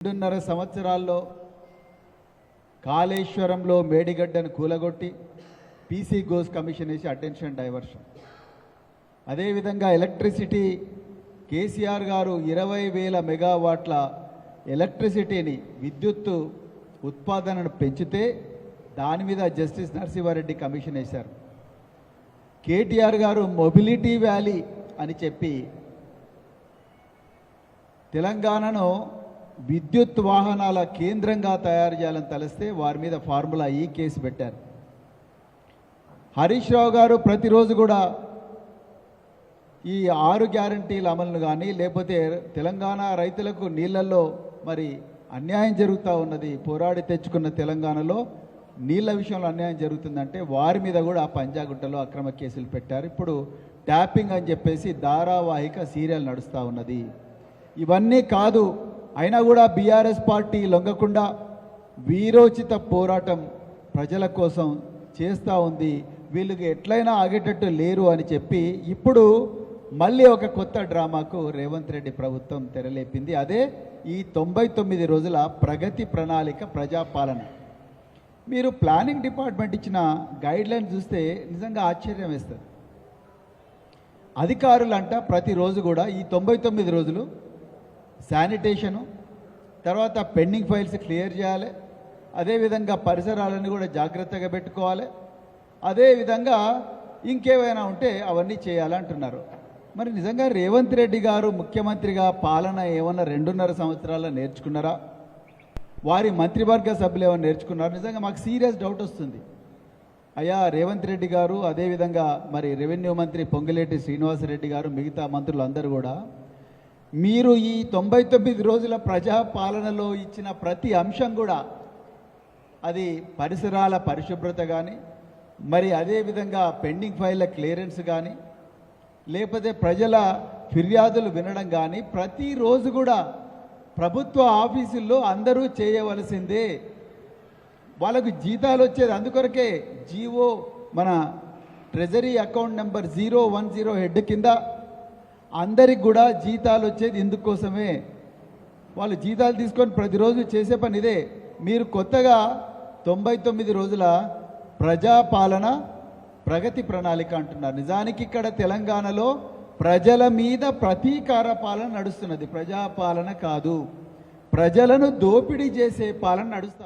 2.5 సంవత్సరాల్లో కాళేశ్వరంలో మేడిగడ్డను కూలగొట్టి PC goes commission వేసి అటెన్షన్ డైవర్షన్. అదేవిధంగా ఎలక్ట్రిసిటీ కేసీఆర్ గారు 20,000 మెగావాట్ల ఎలక్ట్రిసిటీని విద్యుత్తు ఉత్పాదనను పెంచితే దాని మీద జస్టిస్ నరసింహారెడ్డి కమిషన్ వేశారు. కేటీఆర్ గారు మొబిలిటీ వ్యాలీ అని చెప్పి తెలంగాణను విద్యుత్ వాహనాల కేంద్రంగా తయారు చేయాలని తలిస్తే వారి మీద ఫార్ములా ఈ కేసు పెట్టారు. హరీష్ రావు గారు ప్రతిరోజు కూడా ఈ 6 గ్యారంటీల అమలును కానీ లేకపోతే తెలంగాణ రైతులకు నీళ్ళల్లో మరి అన్యాయం జరుగుతూ ఉన్నది, పోరాడి తెచ్చుకున్న తెలంగాణలో నీళ్ళ విషయంలో అన్యాయం జరుగుతుందంటే వారి మీద కూడా పంజాగుట్టలో అక్రమ కేసులు పెట్టారు. ఇప్పుడు ట్యాపింగ్ అని చెప్పేసి ధారావాహిక సీరియల్ నడుస్తూ ఉన్నది. ఇవన్నీ కాదు అయినా కూడా బీఆర్ఎస్ పార్టీ లొంగకుండా వీరోచిత పోరాటం ప్రజల కోసం చేస్తూ ఉంది. వీళ్ళకి ఎట్లయినా ఆగేటట్టు లేరు అని చెప్పి ఇప్పుడు మళ్ళీ ఒక కొత్త డ్రామాకు రేవంత్ రెడ్డి ప్రభుత్వం తెరలేపింది. అదే ఈ 99 రోజుల ప్రగతి ప్రణాళిక ప్రజాపాలన. మీరు ప్లానింగ్ డిపార్ట్మెంట్ ఇచ్చిన గైడ్లైన్ చూస్తే నిజంగా ఆశ్చర్యం వేస్తుంది. అధికారులంట ప్రతిరోజు కూడా ఈ 99 రోజులు శానిటేషను, తర్వాత పెండింగ్ ఫైల్స్ క్లియర్ చేయాలి, అదేవిధంగా పరిసరాలను కూడా జాగ్రత్తగా పెట్టుకోవాలి, అదేవిధంగా ఇంకేమైనా ఉంటే అవన్నీ చేయాలంటున్నారు. మరి నిజంగా రేవంత్ రెడ్డి గారు ముఖ్యమంత్రిగా పాలన ఏమన్నా 2.5 సంవత్సరాల్లో నేర్చుకున్నారా? వారి మంత్రివర్గ సభ్యులు ఏమైనా నేర్చుకున్నారా? నిజంగా మాకు సీరియస్ డౌట్ వస్తుంది. అయ్యా రేవంత్ రెడ్డి గారు, అదేవిధంగా మరి రెవెన్యూ మంత్రి పొంగులేటి శ్రీనివాసరెడ్డి గారు, మిగతా మంత్రులు అందరూ కూడా మీరు ఈ 99 రోజుల ప్రజాపాలనలో ఇచ్చిన ప్రతి అంశం కూడా అది పరిసరాల పరిశుభ్రత కానీ, మరి అదేవిధంగా పెండింగ్ ఫైళ్ళ క్లియరెన్స్ కానీ, లేకపోతే ప్రజల ఫిర్యాదులు వినడం కానీ ప్రతిరోజు కూడా ప్రభుత్వ ఆఫీసుల్లో అందరూ చేయవలసిందే. వాళ్ళకు జీతాలు వచ్చేది అందుకొరకే. జీవో మన ట్రెజరీ అకౌంట్ నెంబర్ 010 హెడ్ కింద అందరికి కూడా జీతాలు వచ్చేది ఇందుకోసమే. వాళ్ళు జీతాలు తీసుకొని ప్రతిరోజు చేసే పని ఇదే. మీరు కొత్తగా 99 రోజుల ప్రజాపాలన ప్రగతి ప్రణాళిక అంటున్నారు. నిజానికి ఇక్కడ తెలంగాణలో ప్రజల మీద ప్రతీకార పాలన నడుస్తున్నది, ప్రజాపాలన కాదు. ప్రజలను దోపిడీ చేసే పాలన నడుస్తూ